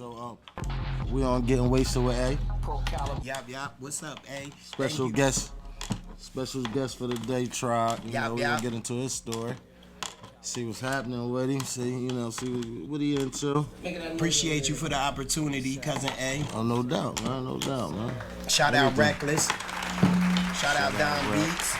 So we on Getting Wasted with A. Yup. What's up, A? Special guest for the day, TROG. You know, we gonna get into his story. See what's happening with him. See what he into. Appreciate you for the opportunity, cousin A. Oh, no doubt, man. Shout out Reckless. Shout out Don Beats.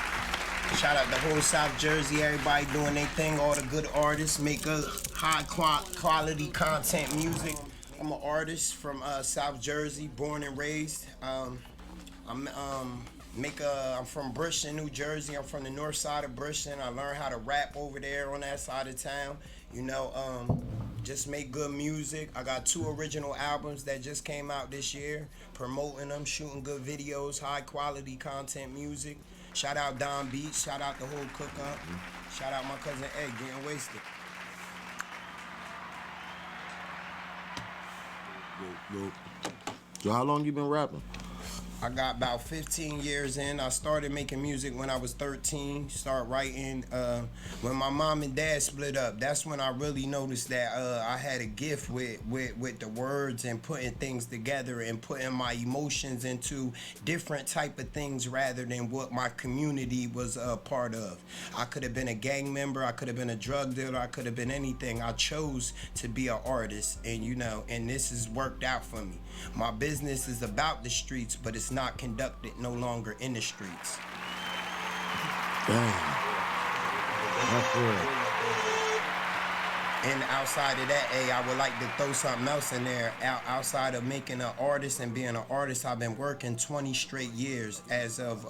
Shout out the whole South Jersey. Everybody doing their thing. All the good artists make a high quality content music. I'm an artist from South Jersey, born and raised. I'm from Bristol, New Jersey. I'm from the north side of Bristol. I learned how to rap over there on that side of town. You know, just make good music. I got 2 original albums that just came out this year. Promoting them, shooting good videos, high quality content music. Shout out Don Beats. Shout out the whole cook up. Shout out my cousin Ed, Getting Wasted. So how long you been rapping? I got about 15 years in. I started making music when I was 13. Start writing when my mom and dad split up. That's when I really noticed that I had a gift with the words and putting things together and putting my emotions into different type of things rather than what my community was a part of. I could have been a gang member. I could have been a drug dealer. I could have been anything. I chose to be an artist, and you know, and this has worked out for me. My business is about the streets, but it's not conducted no longer in the streets. Damn. That's real. And outside of that, I would like to throw something else in there. Outside of making an artist and being an artist, I've been working 20 straight years as of,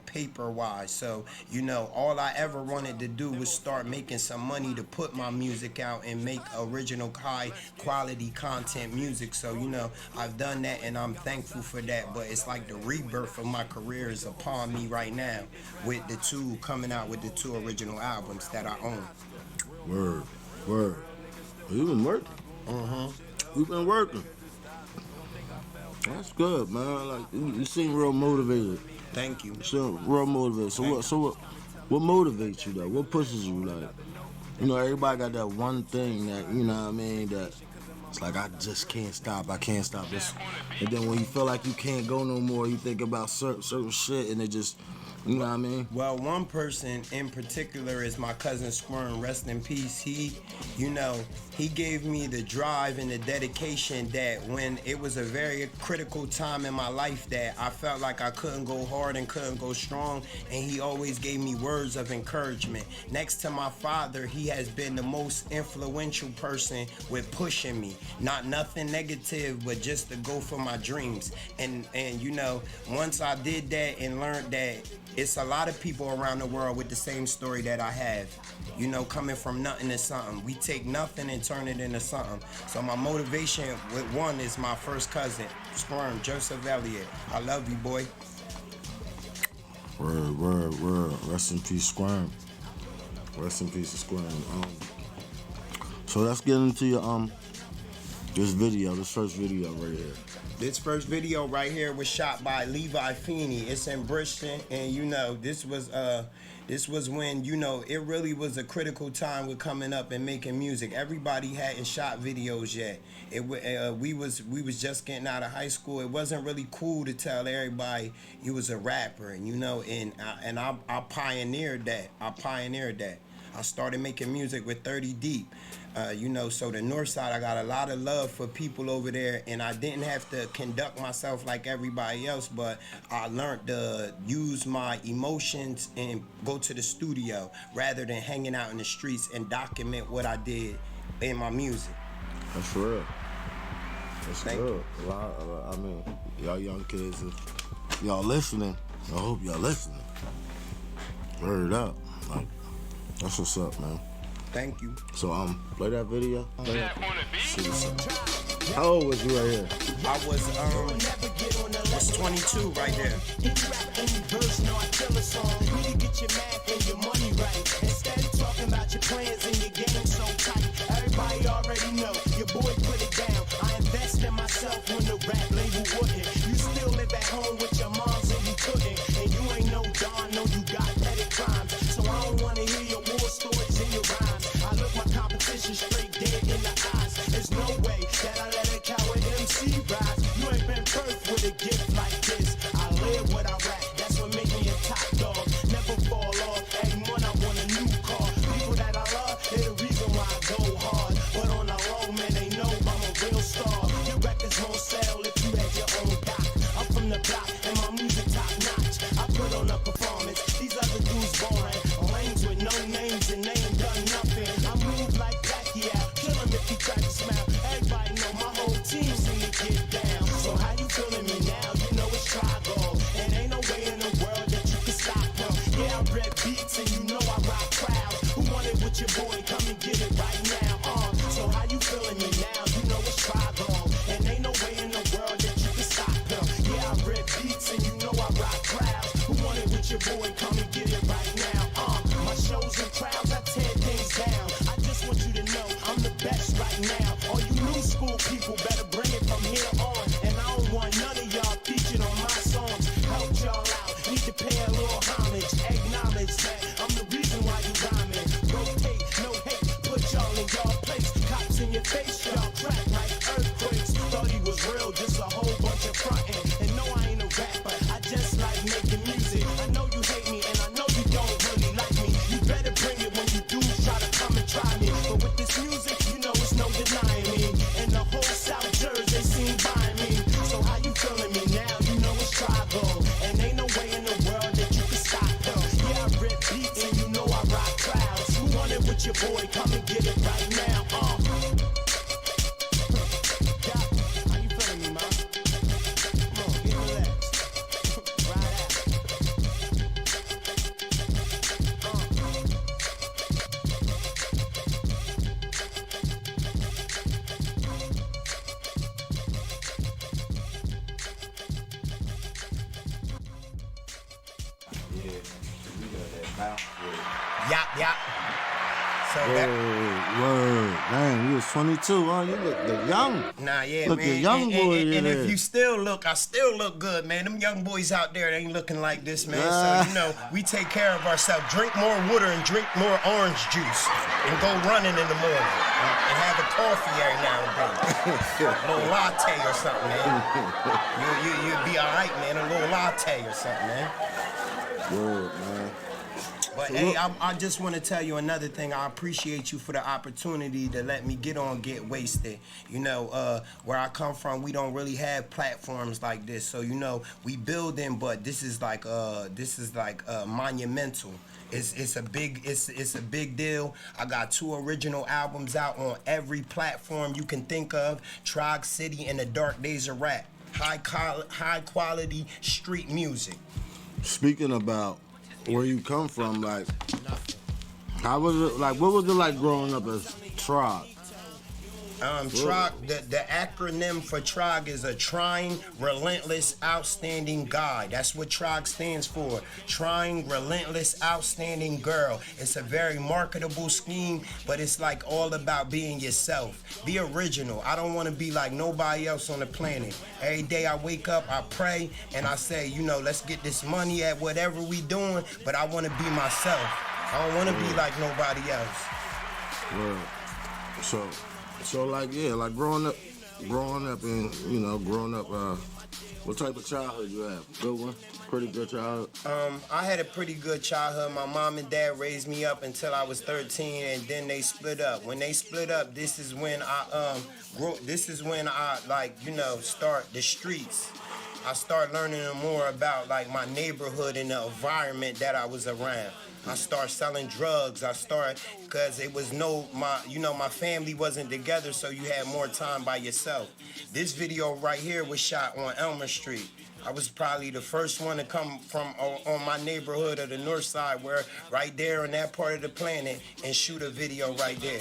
paper-wise. So, you know, all I ever wanted to do was start making some money to put my music out and make original, high-quality content music. So, you know, I've done that, and I'm thankful for that. But it's like the rebirth of my career is upon me right now with coming out with the 2 original albums that I own. Word. Well, you been working. We've been working. That's good, man. Like you seem real motivated. Thank you. So real motivated. So what motivates you though? What pushes you? Like, you know, everybody got that one thing that, you know what I mean, that it's like I just can't stop. I can't stop this. And then when you feel like you can't go no more, you think about certain shit, and it just. You know what I mean? Well, one person in particular is my cousin Squirm, rest in peace. He gave me the drive and the dedication that when it was a very critical time in my life that I felt like I couldn't go hard and couldn't go strong, and he always gave me words of encouragement. Next to my father, he has been the most influential person with pushing me. Not nothing negative, but just to go for my dreams. And you know, once I did that and learned that it's a lot of people around the world with the same story that I have. You know, coming from nothing to something. We take nothing and turn it into something. So my motivation with one is my first cousin, Squirm, Joseph Elliott. I love you, boy. Word. Rest in peace, Squirm. Rest in peace, Squirm. So let's get into your this first video right here. This first video right here was shot by Levi Feeney. It's in Bristol, and you know, this was when, you know, it really was a critical time with coming up and making music. Everybody hadn't shot videos yet. We was just getting out of high school. It wasn't really cool to tell everybody you was a rapper, and you know, and I pioneered that. I started making music with 30 Deep. You know, so the north side, I got a lot of love for people over there, and I didn't have to conduct myself like everybody else, but I learned to use my emotions and go to the studio rather than hanging out in the streets and document what I did in my music. That's real. That's Thank good. I mean, y'all young kids, if y'all listening, I hope y'all listening. Word up. Like, that's what's up, man. Thank you. So play that video. See what's up. How old was you right here? I was 22 right there. Everybody already know your boy put it down. I invest in myself when the rap label wouldn't. You still live at home with your moms and you couldn't. And you ain't no Don, no you got petty crimes. So I don't wanna hear your war stories and your rhymes. I look my competition straight dead in the eyes. There's no way that I let it count. it's your boy, come and get it right now. My shows and crowds, I tear things down. I just want you to know I'm the best right now. All you new school people better bring it from here on. And I don't want none of y'all featured on my songs. Help y'all out, need to pay a little homage. Acknowledge that I'm the reason why you rhyming. Rotate, no hate, put y'all in y'all place. Cops in your face, y'all crack like earthquakes. Thought he was real, just a whole bunch of frontin'. And no, I ain't a rapper, I just like making music. I know you hate me, and I know you don't really like me. You better bring it when you do try to come and try me. But with this music, you know it's no denying me. And the whole South Jersey seen by me. So how you feeling me now? You know it's tribal. And ain't no way in the world that you can stop them. Yeah, I rip beats and you know I rock crowds. You want it with your boy, come and get it right now. Yeah, how you feeling me, ma? Come on, get relaxed. Ride out. Yap. So that, Word. Dang, you was 22, huh? You look young. nah, yeah, Look man. at young boy and there. if you still look, I still look good, man. Them young boys out there, they ain't looking like this, man. So, you know, we take care of ourselves. Drink more water and drink more orange juice. And go running in the morning. And have a coffee every now and then. A little latte or something, man. You'll be all right, man. A little latte or something, man. Word, man. But hey, I just want to tell you another thing. I appreciate you for the opportunity to let me get on Get Wasted. You know, where I come from, we don't really have platforms like this. So, you know, we building, but this is like monumental. It's a big deal. I got 2 original albums out on every platform you can think of. TROG City and the Dark Days of Rap. High quality street music. Speaking about where you come from, like, how was it, like, what was it like growing up as TROG? TROG, the acronym for TROG is a trying, relentless, outstanding guy. That's what TROG stands for. Trying, relentless, outstanding girl. It's a very marketable scheme, but it's like all about being yourself. Be original. I don't want to be like nobody else on the planet. Every day I wake up, I pray, and I say, you know, let's get this money at whatever we doing, but I want to be myself. I don't want to be like nobody else. Word. So like, yeah, like growing up and, you know, what type of childhood you have? Good one? Pretty good childhood? I had a pretty good childhood. My mom and dad raised me up until I was 13, and then they split up. When they split up, this is when I like, you know, start the streets. I start learning more about like my neighborhood and the environment that I was around. I start selling drugs. Because it was my family wasn't together, so you had more time by yourself. This video right here was shot on Elmer Street. I was probably the first one to come from on my neighborhood of the north side, where right there on that part of the planet, and shoot a video right there.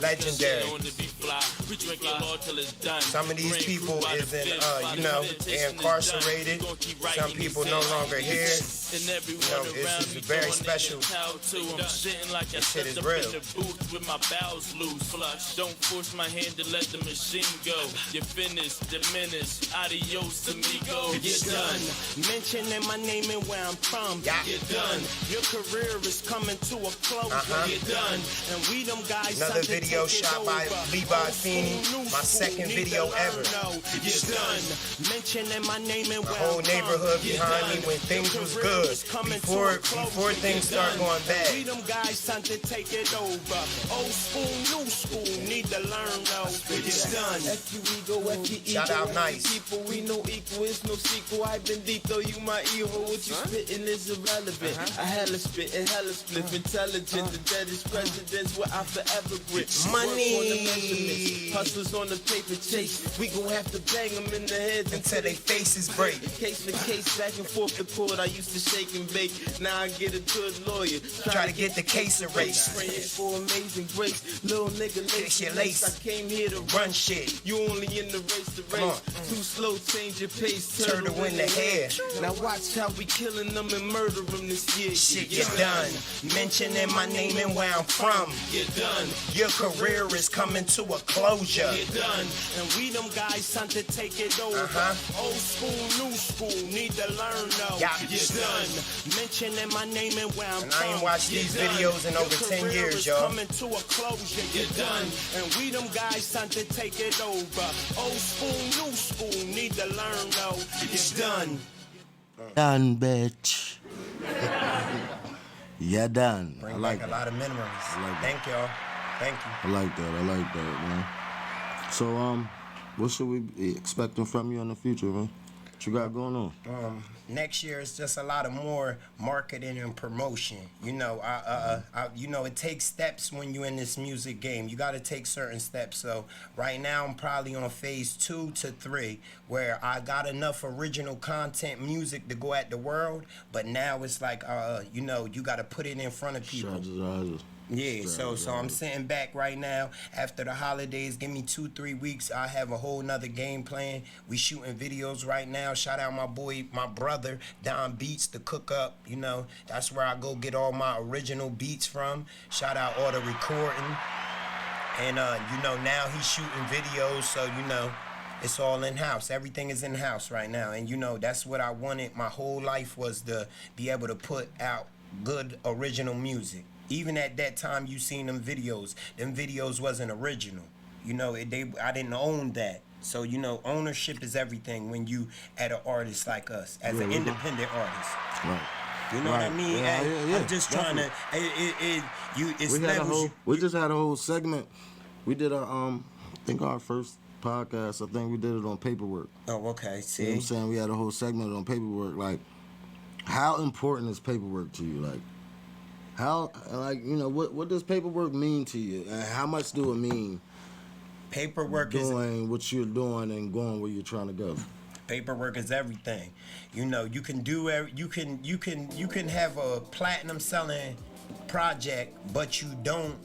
Legendary. Some of these people is in, they're incarcerated. Some people no longer here. You know, this is very special. This shit is real. Don't force my hand to let the machine go. You're finished, diminished, adios amigo. You're done mentioning my name and where I'm from. You're done. Your career is coming to a close. You're done. And we them guys. Another video shot by Levi Feeney. My second video ever. You're done mentioning my name and where the whole neighborhood behind me when things was good. Before things start going bad. We them guys time to take it over. Old school, new school, need to learn though. It's done. Shout out Nice. People we know equal, it's no sequel. I've been deep though, you my evil. What you spitting is irrelevant. I hella spit and hella split. Intelligent, the deadest presidents where I forever grip. Money. Hustlers on the paper chase. We gon' have to bang them in the head until they faces break. Case for case, back and forth the court. I used to shake and bake. Now I get a good lawyer. Try to get the case erased. Praying for amazing grace. Little nigga, lace your lace. I came here to run shit. You only in the race to race. Too slow, change your pace, Turtle in the hair. Now watch how we killing them and murder them this year. Shit get done. Mentioning my name and where I'm from. Get done. Your career is coming to a closure. Get done. And we them guys son to take it over. Old school, new school, need to learn though. Yeah. Get done. Mentioning my name and where I'm And from. I ain't watched these Get done. videos in over Your 10 career years, is y'all. coming to a closure. Get done. And we them guys son to take it over. Old school, new school, need to learn though. It's done. Done, bitch. Yeah, done. I Bring like back a that. lot of memories. like Thank y'all. Thank you. I like that, man. So, what should we be expecting from you in the future, man? What you got going on? Next year it's just a lot of more marketing and promotion. You know, you know, it takes steps when you're in this music game. You got to take certain steps. So right now I'm probably on phase 2 to 3, where I got enough original content music to go at the world. But now it's like, you know, you got to put it in front of people. Strategize. Yeah, so I'm sitting back right now after the holidays. Give me 2-3 weeks, I have a whole nother game plan. We shooting videos right now. Shout out my boy, my brother, Don Beats, the cook up. You know, that's where I go get all my original beats from. Shout out all the recording. And you know, now he's shooting videos, so you know, it's all in-house. Everything is in-house right now. And you know, that's what I wanted my whole life, was to be able to put out good original music. Even at that time you seen them videos wasn't original. You know, I didn't own that. So, you know, ownership is everything when you at an artist like us, as an independent artist. Right. You know what I mean? Yeah, I'm just trying to, it's levels. We just had a whole segment. We did I think our first podcast, I think we did it on paperwork. Oh, okay, see? You know what I'm saying? We had a whole segment on paperwork. Like, how important is paperwork to you? Like, how, like, you know, what does paperwork mean to you? And how much do it mean? Paperwork is doing what you're doing and going where you're trying to go. Paperwork is everything. You know, you can have a platinum selling project, but you don't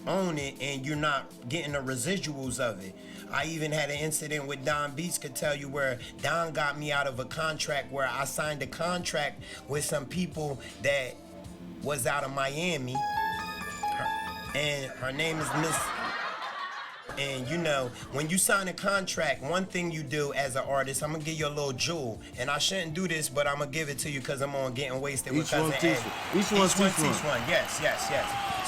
own it and you're not getting the residuals of it. I even had an incident with Don Beats, could tell you, where Don got me out of a contract where I signed a contract with some people that was out of Miami, and her name is Miss. And you know, when you sign a contract, one thing you do as an artist, I'm gonna give you a little jewel, and I shouldn't do this, but I'm gonna give it to you because I'm on Getting Wasted with Cousin Ed. Each one teach one. Yes.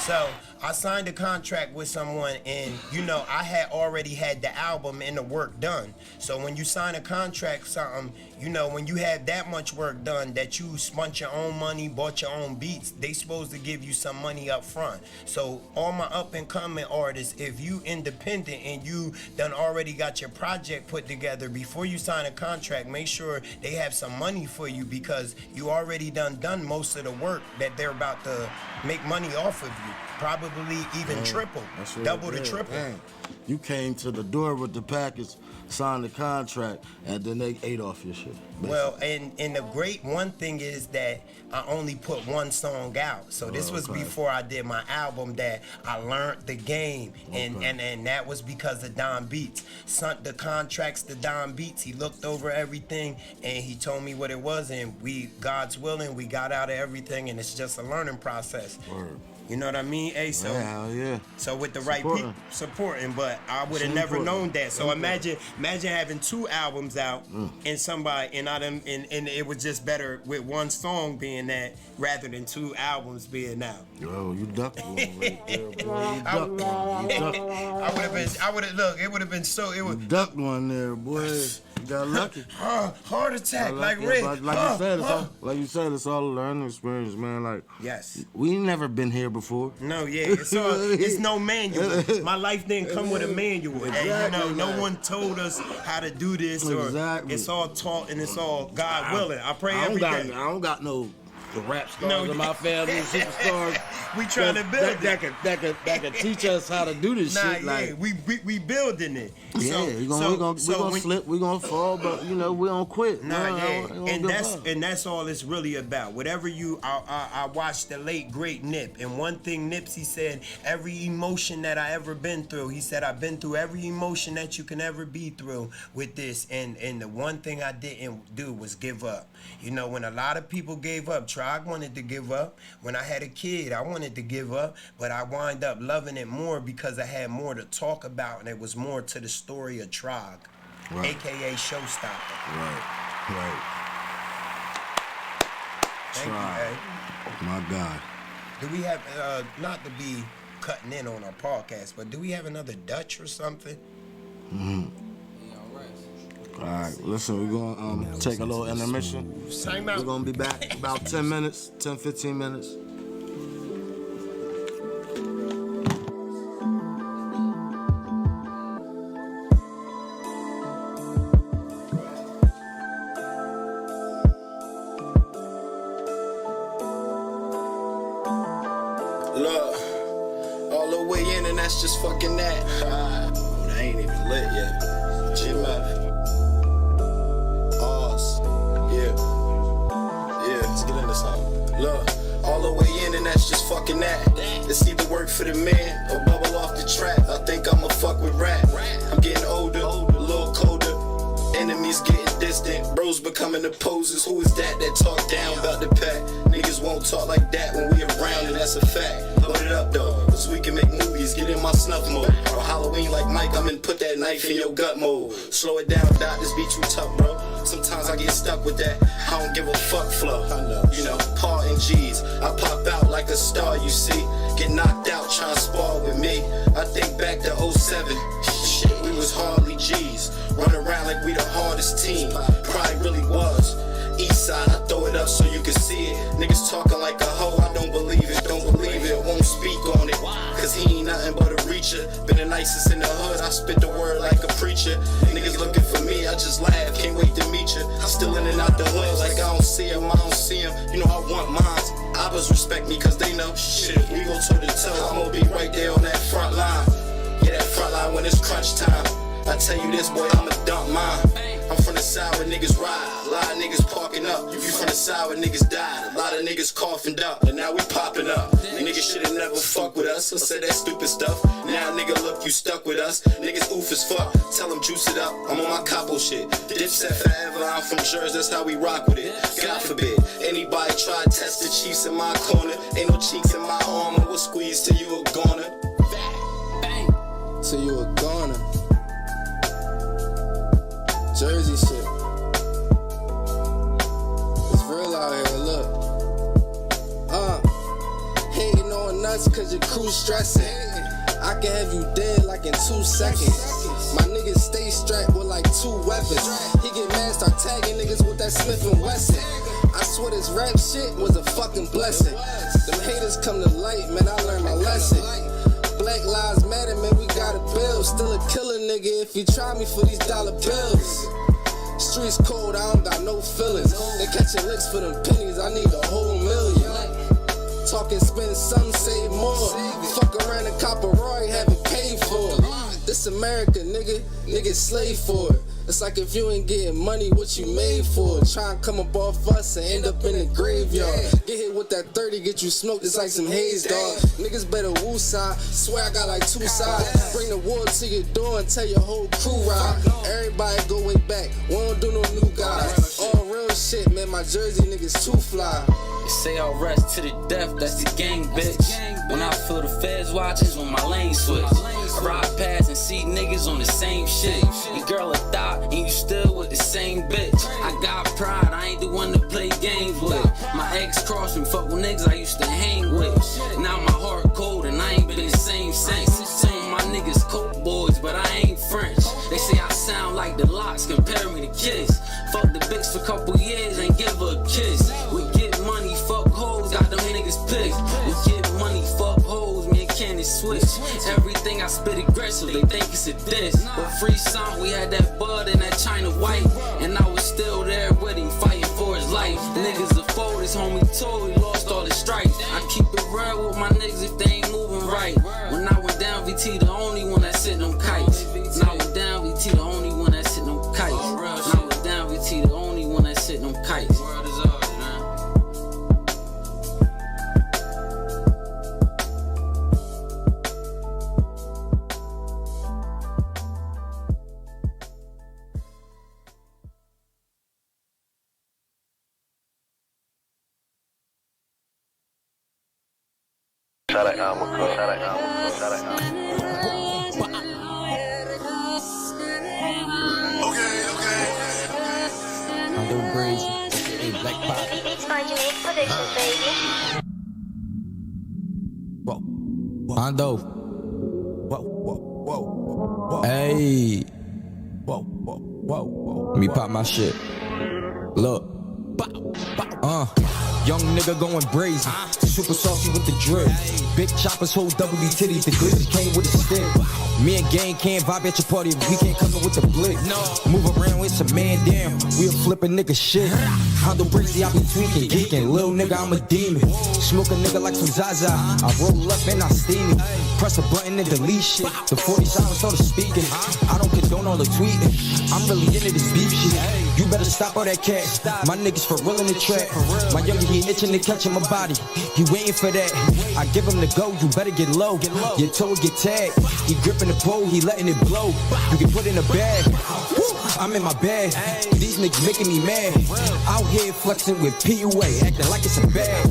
So I signed a contract with someone, and you know, I had already had the album and the work done. So when you sign a contract, something, you know, when you have that much work done, that you spent your own money, bought your own beats, they supposed to give you some money up front. So all my up and coming artists, if you independent and you done already got your project put together, before you sign a contract, make sure they have some money for you, because you already done most of the work that they're about to make money off of you. Probably even triple, double to triple. Dang. You came to the door with the package, signed the contract, and then they ate off your shit. Basically. Well, and the great one thing is that I only put one song out. So this was before I did my album, that I learned the game. And that was because of Don Beats. Sent the contracts to Don Beats. He looked over everything and he told me what it was, and God's willing, we got out of everything, and it's just a learning process. Word. You know what I mean? Hey, so yeah. So with the right people supporting, but I would have never known that. So imagine having 2 albums out and somebody and it was just better with one song being that rather than 2 albums being out. Yo, you ducked one right there, boy. I would have look. It would have been so. It would. You ducked one there, boy. You got lucky. Heart attack, like you said, it's all a learning experience, man. Like, yes, we ain't never been here before. No, yeah, it's no manual. My life didn't come with a manual. Exactly, and, you know, no one told us how to do this, or it's all taught and it's all God willing. I pray every day. I don't got no the rap stars of my family, superstars. We trying to build that can teach us how to do this shit. Like we building it. Yeah, we gonna slip, we gonna fall, but you know we don't quit. And that's all it's really about. Whatever I watched the late great Nip, and one thing Nipsey said, every emotion that I ever been through, he said I've been through every emotion that you can ever be through with this, and the one thing I didn't do was give up. You know, when a lot of people gave up, TROG wanted to give up. When I had a kid, I wanted to give up, but I wind up loving it more because I had more to talk about, and it was more to the story of TROG, aka Showstopper. Right. Thank you, my God. Do we have, not to be cutting in on our podcast, but do we have another Dutch or something? All right, listen, we're gonna take a little intermission. We're gonna be back about 10 minutes, 10, 15 minutes. Look, all the way in and that's just fucking that. Oh, that ain't even lit yet. GMF. Let's get into something. Look, all the way in and that's just fucking that. It's either work for the man or bubble off the trap. I think I'ma fuck with rap. I'm getting older, a little colder. Enemies getting distant, bros becoming opposers. Who is that talk down about the pack? Niggas won't talk like that when we around, and that's a fact. Load it up though, so we can make movies, get in my snuff mode. Or Halloween like Mike, I'm in put that knife in your gut mode. Slow it down, dot, this beat too tough, bro. Sometimes I get stuck with that, I don't give a fuck flow. You know, Paul and G's, I pop out like a star, you see. Get knocked out trying to spar with me. I think back to 07, shit, we was hardly G's. Run around like we the hardest team, probably really was. East side, I throw it up so you can see it. Niggas talking like a hoe, I don't believe it, won't speak on it. Cause he ain't nothing but a reacher. Been the nicest in the hood, I spit the word like a preacher. Niggas looking for me, I just laugh, can't wait to meet you. Still in and out the hood, like I don't see him, You know I want mines, Abbas respect me cause they know shit. We go toe to toe, I'm gonna be right there on that front line. Yeah, that front line when it's crunch time. I tell you this, boy, I'ma dump mine. I'm from the side where niggas ride, a lot of niggas parking up. You from the side where niggas died, a lot of niggas coughing up. And now we popping up. Niggas should've never fucked with us or said that stupid stuff. Now nigga look, you stuck with us. Niggas oof as fuck, tell them juice it up. I'm on my capo shit. Dipset forever, I'm from Jersey, that's how we rock with it. God forbid, anybody try to test the Chiefs in my corner. Ain't no cheeks in my armor, we'll squeeze till you a goner. Bang, till you a goner. Jersey shit. It's real out here, look. Hating on nuts cause your crew stressing. I can have you dead like in 2 seconds. My niggas stay strapped with like 2 weapons. He get mad, start tagging niggas with that Smith & Wesson. I swear this rap shit was a fucking blessing. Them haters come to light, man, I learned my lesson. Black lives matter, man, we gotta build. Still a killer nigga if you try me for these dollar bills. Streets cold, I don't got no feelings. They catching licks for them pennies, I need a whole million. Talking spend some, save more. Fuck around and cop a Roy, haven't paid for it. This America, niggas slave for it. It's like if you ain't getting money, what you made for it? Try and come up off us and end up in the graveyard. Get hit with that 30, get you smoked, it's like some haze, dog. Niggas better woo side, swear I got like 2 sides. Bring the war to your door and tell your whole crew ride. Everybody go way back, we don't do no new guys. All real shit, man, my Jersey niggas too fly. They say I'll rest to the death, that's the gang, bitch. When I feel the feds watches when my lane switch. I ride past and see niggas on the same shit. Your girl a thot and you still with the same bitch. I got pride, I ain't the one to play games with. My ex crossed me, fuck with niggas I used to hang with. Now my heart cold and I ain't been the same since. Some of my niggas coke boys, but I ain't French. They say I sound like the Locks, compare me to Kiss. Fuck the bitch for a couple years and give her a kiss. We get money, fuck hoes, got them niggas pissed. We get money, fuck hoes, me and Candy switch. Everything I spit aggressive, they think it's a diss. But free song, we had that bud and that China white. And I was still there with him, fighting for his life. Niggas a fold, his homie told Shout out Almaco. Shout out Almaco. Shout out Almaco. Under Breezy, hey, Black Pop. Spontaneous Productions, baby. Whoa, Hondo. Whoa. Hey. Whoa. Let me pop my shit. Look. Young nigga going brazy. Super saucy with the drip. Big choppers hold double D titties. The glitches came with a stick. Me and gang can't vibe at your party if we can't come in with the blick. Move around with some man down. We a flippin' nigga shit. Hondo breezy, I be tweaking, geeking. Lil nigga, I'm a demon. Smoke a nigga like some Zaza. I roll up and I steam it. Press a button and delete shit. The 40 silence started speaking. I don't condone all the tweeting. I'm really into this beef shit. You better stop all that cat. My niggas for real in the track. My youngin', he itching to catch in my body. He waiting for that. I give him the go, you better get low. Your toe get tagged. He gripping the pole, he letting it blow. You can put in a bag. I'm in my bag. These niggas making me mad. Out here flexing with P.O.E, acting like it's a bag.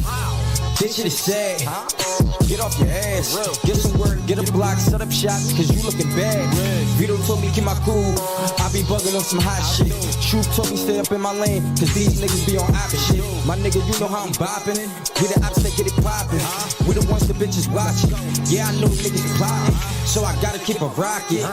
This shit is sad. Get off your ass. Get some work, get a block, set up shots, cause you looking bad. Vito told me keep my cool. I be bugging on some hot shit. Truth told me stay up in my lane, cause these niggas be on opposite shit. My nigga, you know how I'm bopping. We the ops that get it poppin'. We the ones the bitches watching. Yeah, I know niggas plotting. So I gotta keep a rocket.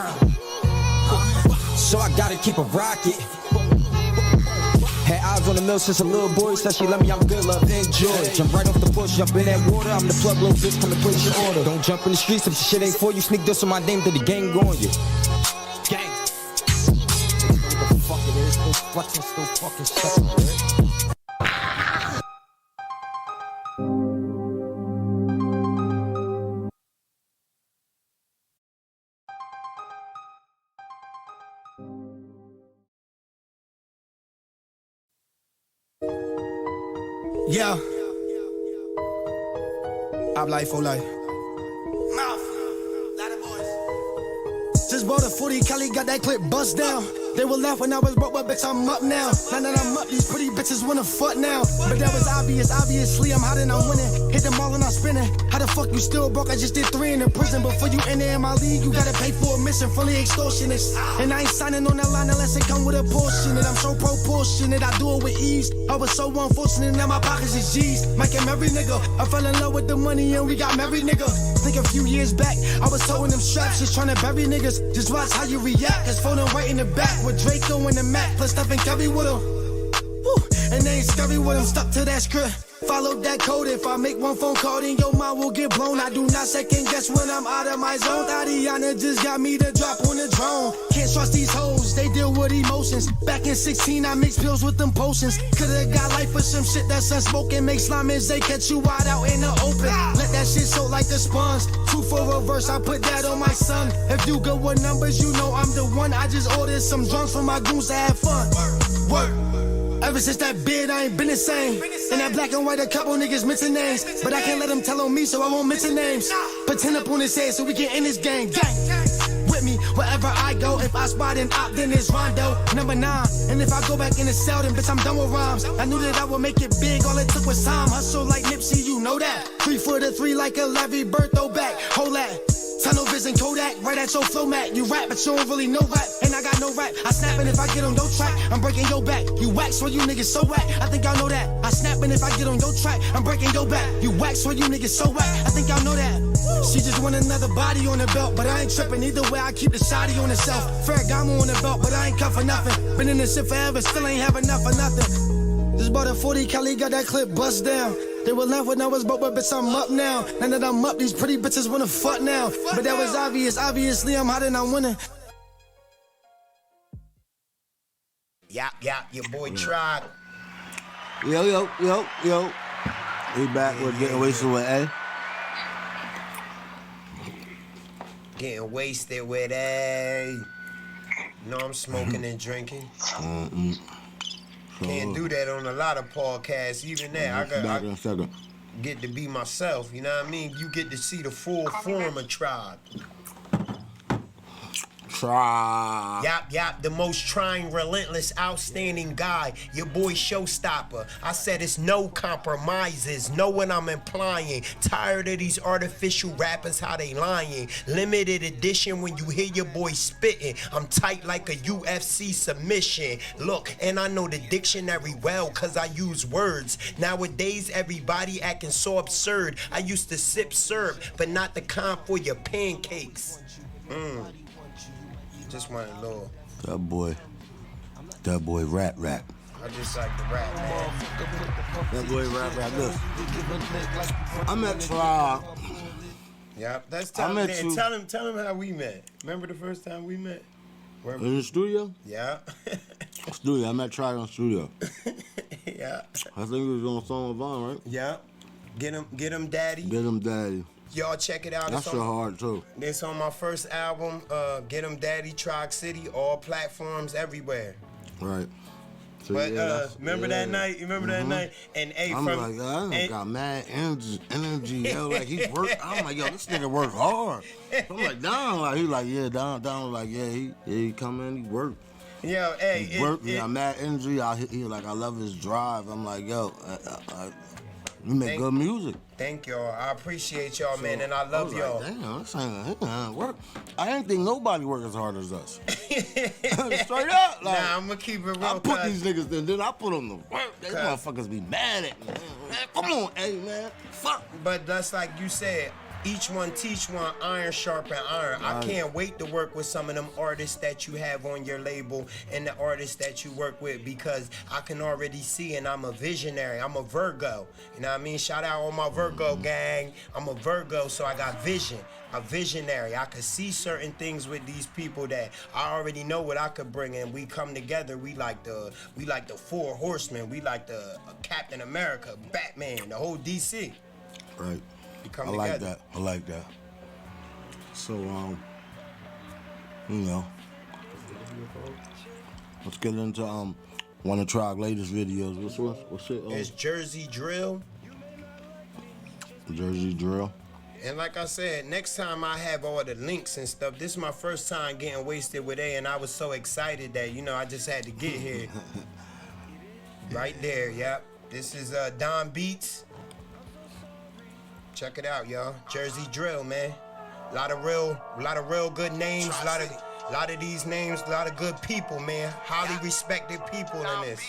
Had eyes on the mill since a little boy. Said she love me, I'm good, love, enjoy. Jump right off the porch, jump in that water. I'm the plug, little bitch, come and place your order. Don't jump in the streets if the shit ain't for you. Sneak this on my name, then the gang go on you. Gang. What the fuck it is? Still flexing, still fucking stuck. Yeah. I'm life for life. Just bought a 40, Cali got that clip bust down. They will laugh when I was broke, but bitch, I'm up now. Now that I'm up, these pretty bitches wanna fuck now. But that was obvious, obviously I'm hot and I'm winning. Hit them all and I'm spinning. How the fuck you still broke? I just did 3 in the prison. Before you enter in my league, you gotta pay for admission. Fully extortionist. And I ain't signing on that line unless it come with a portion. And I'm so proportionate, I do it with ease. I was so unfortunate, now my pockets is G's. Mike and every nigga, I fell in love with the money and we got married, nigga. Think a few years back, I was towing them straps, just trying to bury niggas. Just watch how you react, cause phone right in the back. With Draco and the Mac, plus Stephen Curry with him. Woo. And they ain't scary with him, stuck to that script. Follow that code, if I make one phone call, then your mind will get blown. I do not second guess when I'm out of my zone. Tatiana just got me to drop on the drone. Can't trust these hoes, they deal with emotions. Back in 16, I mixed pills with them potions. Could've got life for some shit that's unspoken. Make slime as they catch you wide out in the open. Let that shit soak like a sponge. 2 for a verse, I put that on my son. If you go with numbers, you know I'm the one. I just ordered some drunks for my goons to have fun. Work. Ever since that bid, I ain't been the same. In that black and white, a couple niggas mention names. But I can't let them tell on me, so I won't mention names. Pretend up on his head so we get in this game. Gang. With me, wherever I go. If I spot an op, then it's Rondo. Number 9. And if I go back in the cell, then bitch, I'm done with rhymes. I knew that I would make it big, all it took was time. Hustle like Nipsey, you know that. 3 for the 3 like a Larry Bird throwback. Hold that. Tunnel vision Kodak, right at your flow mat. You rap, but you don't really know rap, and I got no rap. I snap, and if I get on your track, I'm breaking your back. You wax, so you niggas so whack. I think y'all know that. I snap, and if I get on your track, I'm breaking your back. You wax, so you niggas so whack. I think y'all know that. She just want another body on the belt, but I ain't tripping. Either way, I keep the shotty on herself. Ferragamo on the belt, but I ain't cut for nothing. Been in this shit forever, still ain't have enough for nothing. Just bought a 40, Cali got that clip bust down. They were left when I was broke, but bitch, I'm up now. Now that I'm up, these pretty bitches wanna fuck now. But that was obvious, obviously I'm hot and I'm winning. Yap, your boy TROG. Yo. We back with Getting Wasted with A. Getting wasted with A. You know I'm smoking and drinking. Can't do that on a lot of podcasts. Even that, I get to be myself. You know what I mean? You get to see the full form of TROG. TROG. Yap, the most trying, relentless, outstanding guy. Your boy Showstopper. I said it's no compromises. Know what I'm implying. Tired of these artificial rappers, how they lying. Limited edition when you hear your boy spitting. I'm tight like a UFC submission. Look, and I know the dictionary well, cause I use words. Nowadays, everybody acting so absurd. I used to sip syrup, but not the kind for your pancakes. Just want a little. That boy rap. I just like the rap, man. That boy rap. Look, I'm at TROG. Yep, that's tell him how we met. Remember the first time we met? In the studio? Yeah. Studio. I'm at TROG on studio. Yeah. I think it was on Song of Vaughn, right? Yeah. Get him, daddy. Get him, daddy. Y'all check it out. That's so hard too. It's on my first album, Get 'em Daddy, TROG City, all platforms, everywhere. Right. So, but remember that night? You remember that night? And I'm like, I got mad energy, yo. Like he worked. I'm like, yo, this nigga work hard. I'm like, Don, like he like, yeah, Don was like, yeah, he come in, he work. Yo, hey, he work. He got mad energy. He like, I love his drive. I'm like, yo, you make good music. Thank y'all. I appreciate y'all, man, and I love y'all. Like, damn, this ain't work. I didn't think nobody work as hard as us. Straight up. Like, nah, I'm gonna keep it real. I put these niggas in, then I put them to work. They motherfuckers be mad at me. Man, come on, hey, man. Fuck. But that's like you said. Each one teach one, iron sharpen iron. I can't wait to work with some of them artists that you have on your label and the artists that you work with, because I can already see, and I'm a visionary. I'm a Virgo. You know what I mean? Shout out all my Virgo gang. I'm a Virgo, so I got vision. A visionary. I could see certain things with these people that I already know what I could bring, and we come together. We like the Four Horsemen. We like the Captain America, Batman, the whole DC. Right. I like that. So, you know, let's get into one of TROG latest videos. What's it? It's Jersey Drill. Jersey Drill. And like I said, next time I have all the links and stuff. This is my first time getting wasted with A, and I was so excited that, you know, I just had to get here. Right there, yep. This is Don Beats. Check it out, y'all. Jersey Drill, man. A lot of real good names. A lot of these names, a lot of good people, man. Highly respected people in this.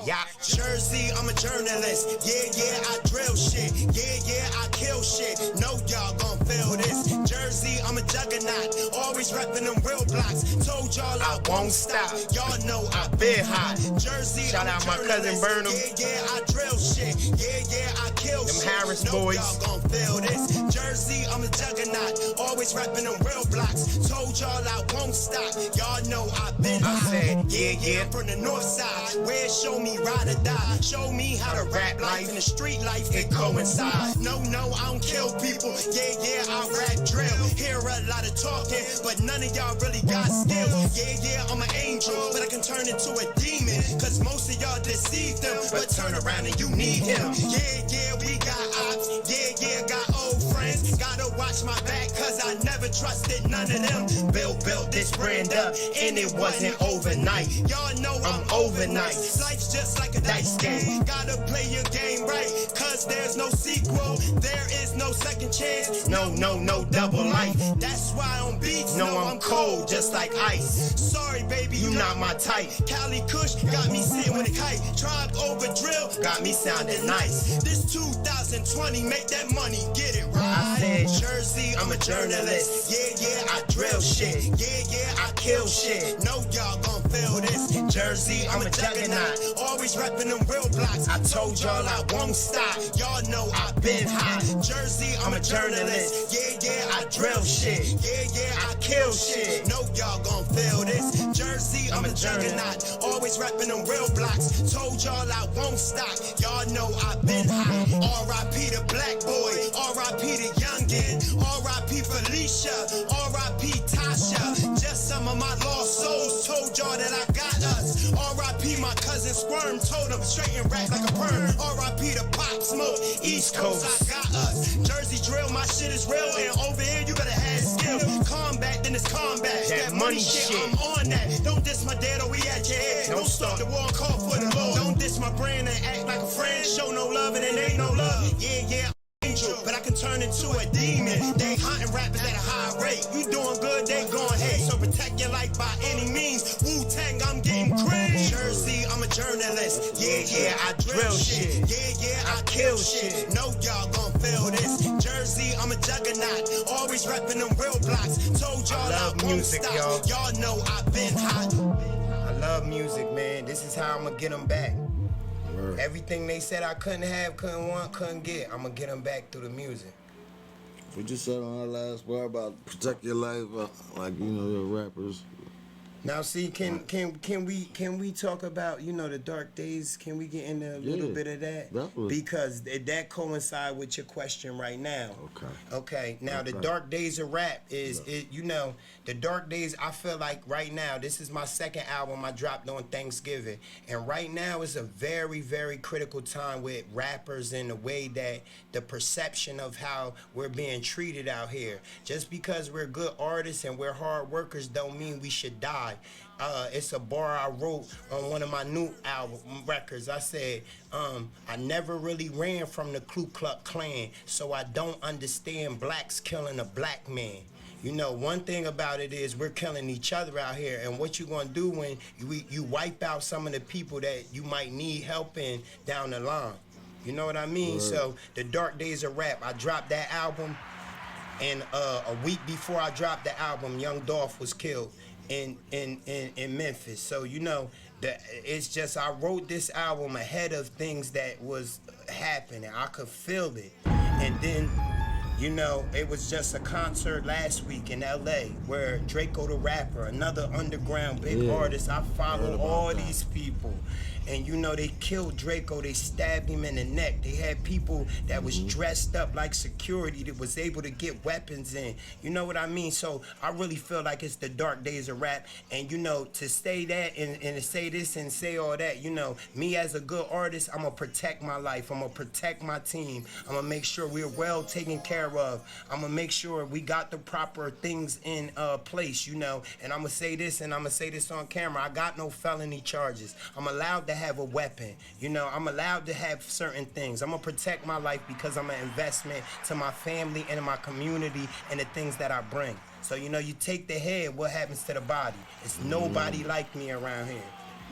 Yeah. Jersey, I'm a journalist. Yeah, I drill shit. Yeah, I kill shit. No, y'all gon' feel this. Jersey, I'm a juggernaut. Always reppin' them real blocks. Told y'all I won't stop. Y'all know I've been hot. Jersey, shout out my cousin Burnham. Yeah, I drill shit. Yeah, I kill shit. Them Harris boys. Y'all gon' feel this. Jersey, I'm a juggernaut. Always reppin' them real blocks. Told y'all I won't stop. Y'all know I've been hot. I said, yeah. I'm from the north side. Where show me ride or die. Show me how to rap life and the street life it coincide. No, I don't kill people. Yeah, I rap drill. Hear a lot of talking, but none of y'all really got skills. Yeah, I'm an angel, but I can turn into a demon. Cause most of y'all deceive them, but turn around and you need him. Yeah, we got ops. Yeah, got old friends. Gotta watch my back, cause I never trusted none of them. Built this brand up, and it wasn't overnight. Y'all know I'm overnight. Life's just like a dice game. Gotta play your game right, cause there's no sequel. There is no second chance. No double life. That's why on beats, no, I'm cold, just like ice. Sorry, baby, you not my type. Cali Kush got me sitting with a kite. TROG over drill got me sounding nice. This 2020, make that money, get it right. I said, Jersey, I'm a journalist. Yeah, I drill shit. Yeah, I kill shit. No, y'all gon' feel this. Jersey, I'm a juggernaut. Always reppin' them real blocks. I told y'all I won't stop. Y'all know I've been hot. Jersey, I'm a journalist. Yeah, I drill shit. Yeah, I kill shit. No, y'all gon' feel this. Jersey, I'm a juggernaut. Always reppin' them real blocks. Told y'all I won't stop. Y'all know I've been hot. R.I.P. the black boy. R.I.P. the youngin'. R.I.P. Felicia. R.I.P. Tasha. Just some of my lost souls told y'all that I got us. R.I.P. my cousin Squirm told him straight and rap like a perm. R.I.P. the Pop Smoke. East Coast, I got us. Jersey Drill, my shit is real. And over here, you gotta have skill. kill. Combat, then it's combat. That money shit, I'm on that. Don't diss my dad or we at your head. Don't start the war, call for the Lord. Don't diss my brand and act like a friend. Show no love and it ain't no love. Yeah, angel, but I can turn into a demon. They hunting rappers at a high rate. You doing good, they going hate. So protect your life by any means. Wu-Tang, I'm getting crazy. Jersey, I'm a journalist. Yeah, I drill shit. Yeah, I kill shit. No, y'all gon' feel this. Jersey, I'm a juggernaut. Always reppin' them real blocks. Told y'all I won't music, stop. Y'all know I've been hot. I love music, man. This is how I'm gonna get them back. Everything they said I couldn't have, couldn't want, couldn't get, I'm gonna get them back through the music. We just said on our last part about protect your life, like, you know, your rappers. Now, see, can we talk about, you know, the dark days? Can we get into a little bit of that? Definitely. Because that coincides with your question right now. Okay. Now, the dark days of rap is, you know, the dark days, I feel like right now, this is my second album I dropped on Thanksgiving. And right now is a very, very critical time with rappers and the way that the perception of how we're being treated out here. Just because we're good artists and we're hard workers don't mean we should die. It's a bar I wrote on one of my new album records. I said, I never really ran from the Ku Klux Klan, so I don't understand blacks killing a black man. You know, one thing about it is we're killing each other out here, and what you gonna do when you wipe out some of the people that you might need help in down the line? You know what I mean? Right. So the dark days of rap, I dropped that album, and a week before I dropped the album, Young Dolph was killed in Memphis. So you know, it's just I wrote this album ahead of things that was happening. I could feel it, and then, you know, it was just a concert last week in L.A. where Draco the rapper, another underground big artist, I follow all these people. And you know, they killed Draco, they stabbed him in the neck. They had people that was dressed up like security that was able to get weapons in. You know what I mean? So I really feel like it's the dark days of rap. And you know, to say that and to say this and say all that, you know, me as a good artist, I'm gonna protect my life. I'm gonna protect my team. I'm gonna make sure we're well taken care of. I'm gonna make sure we got the proper things in place, you know. And I'm gonna say this, and I'm gonna say this on camera. I got no felony charges. I'm allowed to have a weapon. You know, I'm allowed to have certain things. I'm gonna protect my life because I'm an investment to my family and in my community and the things that I bring. So, you know, you take the head, what happens to the body? It's nobody like me around here.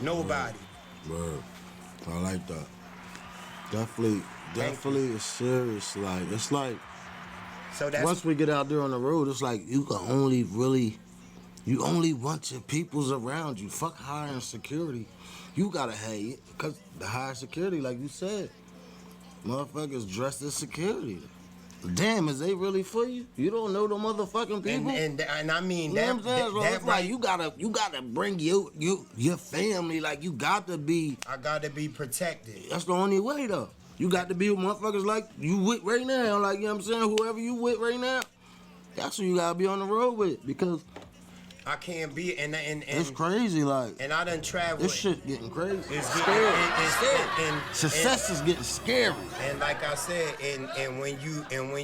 Nobody. Word. I like that. Definitely it's serious. Like, it's like, so that's, once we get out there on the road, it's like you only want your peoples around you. Fuck hiring security. You gotta have it, because the higher security, like you said, motherfuckers dressed as security. Damn, is they really for you? You don't know the motherfucking people. And I mean, you know what I'm saying? So it's like you gotta bring your family. Like, you got to be. I gotta be protected. That's the only way though. You got to be with motherfuckers like you with right now. Like, you know what I'm saying? Whoever you with right now, that's who you gotta be on the road with, because I can't be, and it's crazy, like. And I done traveled. This shit getting crazy. It's scary. And success is getting scary. And like I said, and when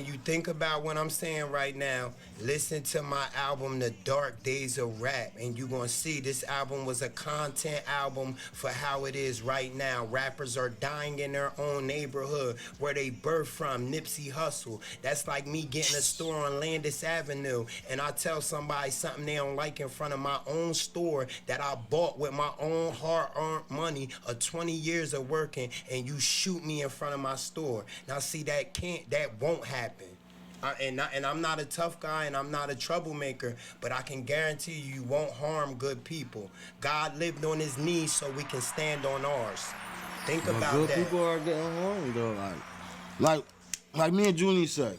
you think about what I'm saying right now, listen to my album, The Dark Days of Rap, and you gonna see this album was a content album for how it is right now. Rappers are dying in their own neighborhood where they birthed from. Nipsey Hussle. That's like me getting a store on Landis Avenue, and I tell somebody something they don't like in front of my own store that I bought with my own hard-earned money of 20 years of working, and you shoot me in front of my store. Now see, that won't happen. And I'm not a tough guy and I'm not a troublemaker, but I can guarantee you won't harm good people. God lived on his knees so we can stand on ours. Think about good that. Good people are getting harmed though. Like me and Junie say.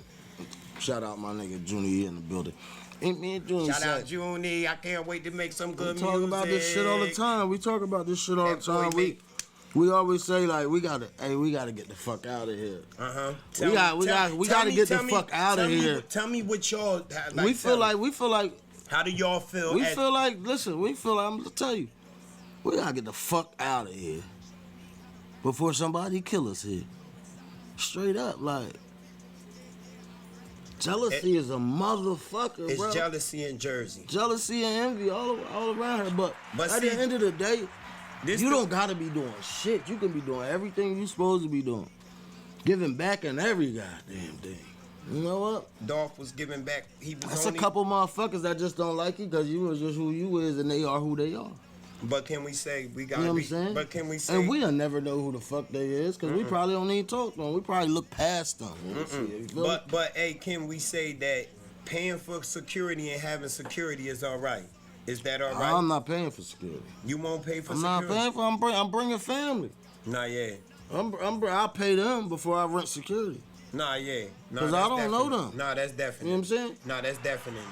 Shout out my nigga Junie in the building. Me and Junie Shout out Junie. I can't wait to make some good music. We talk about this shit all the time. We always say, like, we gotta get the fuck out of here. We gotta get the fuck out of here. Tell me what y'all like. We feel like. How do y'all feel? We feel like. I'm gonna tell you. We gotta get the fuck out of here before somebody kill us here. Straight up, like. Jealousy is a motherfucker, it's bro. It's jealousy in Jersey. Jealousy and envy all around her. But at see, the end of the day, you don't gotta be doing shit. You can be doing everything you supposed to be doing. Giving back in every goddamn thing. You know what? Dolph was giving back. That's a couple motherfuckers that just don't like you because you was just who you is and they are who they are. But can we say we got? You know what I'm saying? But can we say? And we'll never know who the fuck they is because we probably don't even talk to them. We probably look past them. But hey, can we say that paying for security and having security is all right? Is that all right? I'm not paying for security. You won't pay for I'm security? not paying for. I'm bringing family. Nah, yeah. I'll pay them before I rent security. Nah, yeah. Because I don't know them. Nah, that's definitely. You know what I'm saying? Nah, that's definitely.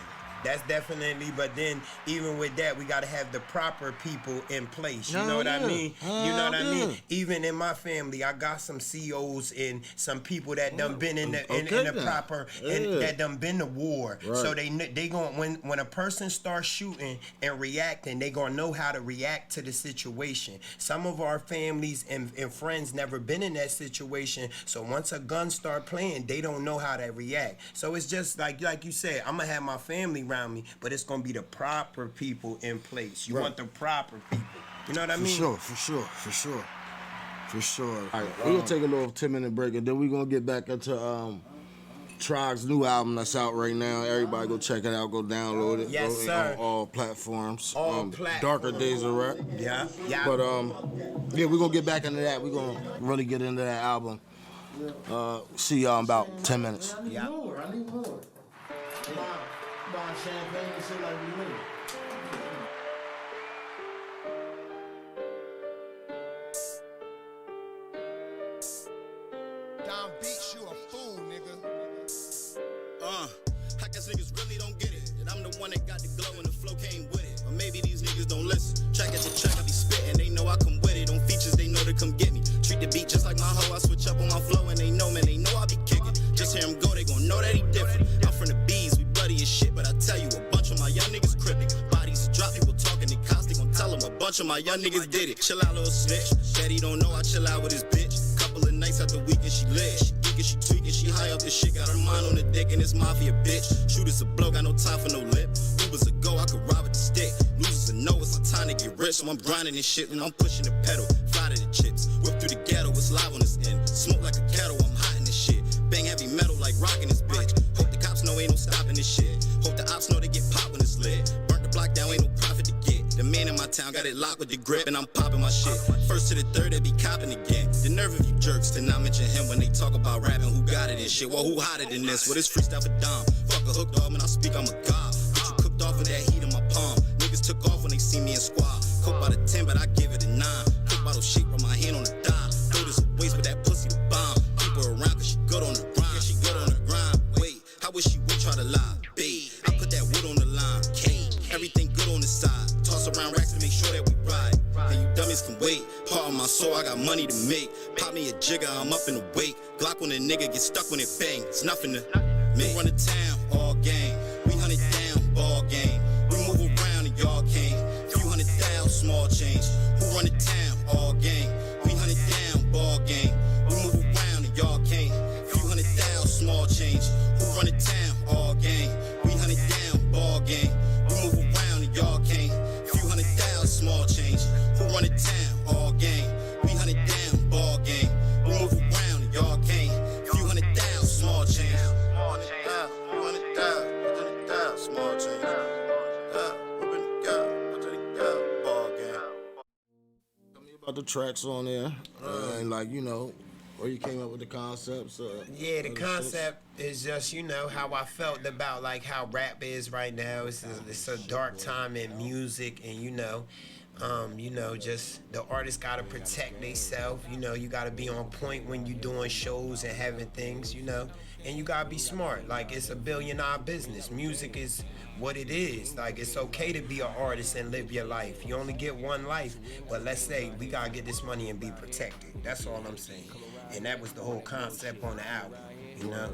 That's definitely, but then even with that, we gotta have the proper people in place. You know what I mean? You know what I mean? Even in my family, I got some COs and some people that done been in the proper and that done been to war. Right. So they going when a person starts shooting and reacting, they gonna know how to react to the situation. Some of our families and friends never been in that situation, so once a gun start playing, they don't know how to react. So it's just like you said, I'm gonna have my family around me, but it's gonna be the proper people in place. You want the proper people. You know what I mean? For sure. All right, we're gonna take a little 10-minute break, and then we're gonna get back into TROG's new album that's out right now. Everybody go check it out. Go download it. Yes, sir. On all platforms. Platforms. Darker Days of Rap. Yeah. But yeah, we're gonna get back into that. We're gonna really get into that album. See y'all in about 10 minutes. Yeah. I need more. Buying champagne and shit like we knew. Down beats, you a fool, nigga. I guess niggas really don't get it. That I'm the one that got the glow and the flow came with it. Or maybe these niggas don't listen. Track after track, I be spitting. They know I come with it. On features, they know to come get me. Treat the beat just like my hoe. I switch up on my flow and they know, man, they know I be kicking. Just hear him go, they gon' know that he different. I'm from the B's, we bloody as shit, but I tell you, a bunch of my young niggas cryptic. Bodies drop, people talking, they cops, they gon' tell them a bunch of my young niggas did it. Chill out, little snitch. Daddy don't know I chill out with his bitch. Couple of nights after weekend, she lit. She geeking, she tweaking, she high up the shit. Got her mind on the dick and this mafia bitch. Shooters a blow, got no time for no lip. Ubers a go, I could rob with the stick. Losers a know, it's a time to get rich. So I'm grinding this shit and I'm pushing the pedal. Fly to the chips, whip through the ghetto, it's live on this end. Smoke like a kettle, I'm hot in this shit. Bang heavy metal like rockin' this bitch. Hope the cops know ain't no stopping this shit. Hope the ops know they get popped when it's lit. Burnt the block down, ain't no profit to get. The man in my town got it locked with the grip and I'm popping my shit. First to the third, they be copping again. The nerve of you jerks to not mention him when they talk about rapping. Who got it and shit? Well, who hotter than this? Well, this freestyle for Dom. Fuck a hook dog, when I speak, I'm a god. But you cooked off with that heat in my palm. Niggas took off when they see me in squad. Coke by the 10, but I give it a 9. Coke bottle shake with my hand on the dime. Throw this a waste, but that pussy the bomb. Keep her around cause she good on the grind. Yeah, she good on the grind. Wait, I wish she would try to lie. Babe, I put that wood on the line. Everything good on the side. Toss around racks to make sure that we ride. And you dummies can wait. Part of my soul, I got money to make. Pop me a jigger, I'm up in the wake. Glock when a nigga get stuck when it bang. It's nothing to me. Run the town, all gang. We hunt it down, ball game. We move around and y'all can't. Few $100,000, small change. Who run the town, all gang. We hunt it down, ball game. We move around and y'all can't. Few $100,000, small change. Who run the town, all gang. We hunt it down, ball game. We move around and y'all can't. Few $100,000, small change. Who run it down, all gang. We hunt it down, ball game. We move around and y'all can't. Few $100,000, small change. Small change. About the tracks on there, and like where you came up with the concepts. Yeah, the concept is just how I felt about like how rap is right now. It's a dark time in music, and just the artists gotta protect themselves. You gotta be on point when you doing shows and having things. And you gotta be smart. Like, it's a $1 billion business. Music is what it is. Like, it's okay to be an artist and live your life. You only get one life. But let's say we gotta get this money and be protected. That's all I'm saying. And that was the whole concept on the album. You know,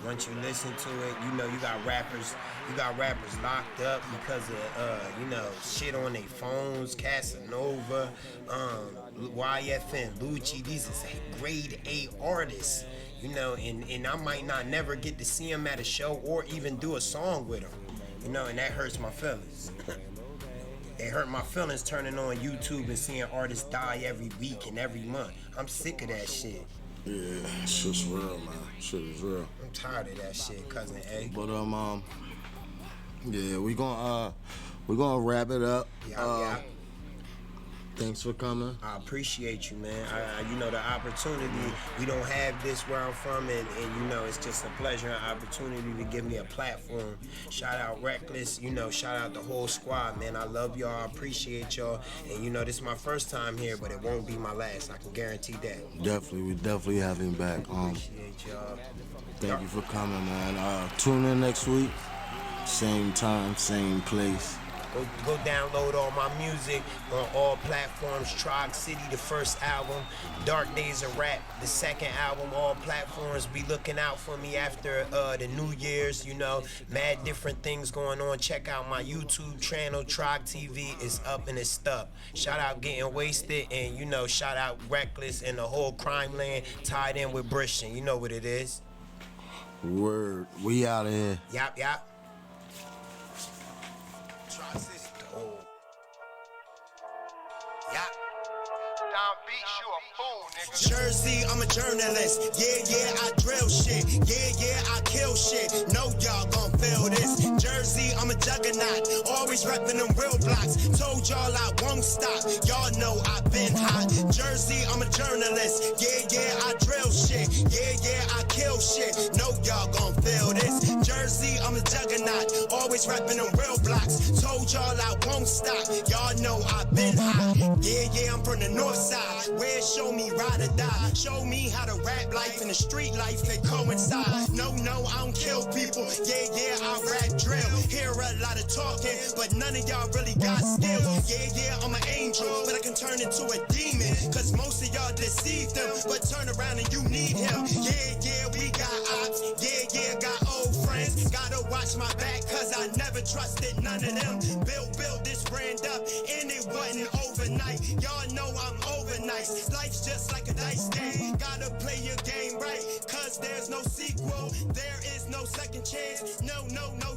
once you listen to it, you know you got rappers locked up because of you know, shit on their phones. Casanova, YFN, Lucci. These is grade A artists. You know, and I might not never get to see them at a show or even do a song with them. You know, and that hurts my feelings. It hurt my feelings turning on YouTube and seeing artists die every week and every month. I'm sick of that shit. Yeah, shit's real, man. Shit is real. I'm tired of that shit, cousin A. But yeah, we gonna wrap it up. Yeah. Thanks for coming. I appreciate you, man. You know, the opportunity, we don't have this where I'm from, and you know, it's just a pleasure and opportunity to give me a platform. Shout out Reckless, you know, shout out the whole squad, man. I love y'all, I appreciate y'all, and you know, this is my first time here, but it won't be my last, I can guarantee that. Definitely, we definitely have him back. Appreciate y'all. Thank you for coming, man. Tune in next week, same time, same place. Go download all my music on all platforms. TROG City, the first album. Dark Days of Rap, the second album. All platforms. Be looking out for me after the New Year's. You know, mad different things going on. Check out my YouTube channel, TROG TV. It's up and it's stuck. Shout out Getting Wasted, and you know, shout out Reckless and the whole crime land tied in with Brishon. You know what it is. Word. We out of here. Yap. Jersey, I'm a journalist. Yeah, I drill shit. Yeah, I kill shit. No, y'all gon' feel this. Jersey, I'm a juggernaut. Always reppin' them real blocks. Told y'all I won't stop. Y'all know I've been hot. Jersey, I'm a journalist. Yeah, I drill shit. Yeah, I kill shit. No, y'all gon' feel this. Jersey, I'm a juggernaut. Always reppin' them real blocks. Told y'all I won't stop. Y'all know I've been hot. Yeah, I'm from the north side. Where show me ride or die. Show me how to rap life and the street life they coincide. No, I don't kill people. Yeah, I rap drill. Hear a lot of talking, but none of y'all really got skills. Yeah, I'm an angel, but I can turn into a demon. Cause most of y'all deceive them, but turn around and you need him. Yeah, we got ops. Yeah, got old friends. Gotta watch my back, cause I never trusted none of them. Build this brand up, and it wasn't overnight. Y'all know I'm over nice. Life's just like a dice game. Gotta play your game right, cause there's no sequel. There is no second chance. No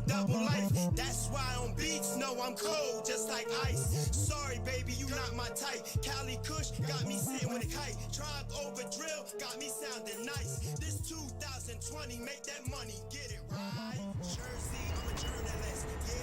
double life. That's why on beats, no, I'm cold, just like ice. Sorry, baby, you not my type. Cali Kush got me sitting with a kite. TROG over drill got me sounding nice. This 2020, make that money, get it right. Jersey, I'm a journalist. Yeah.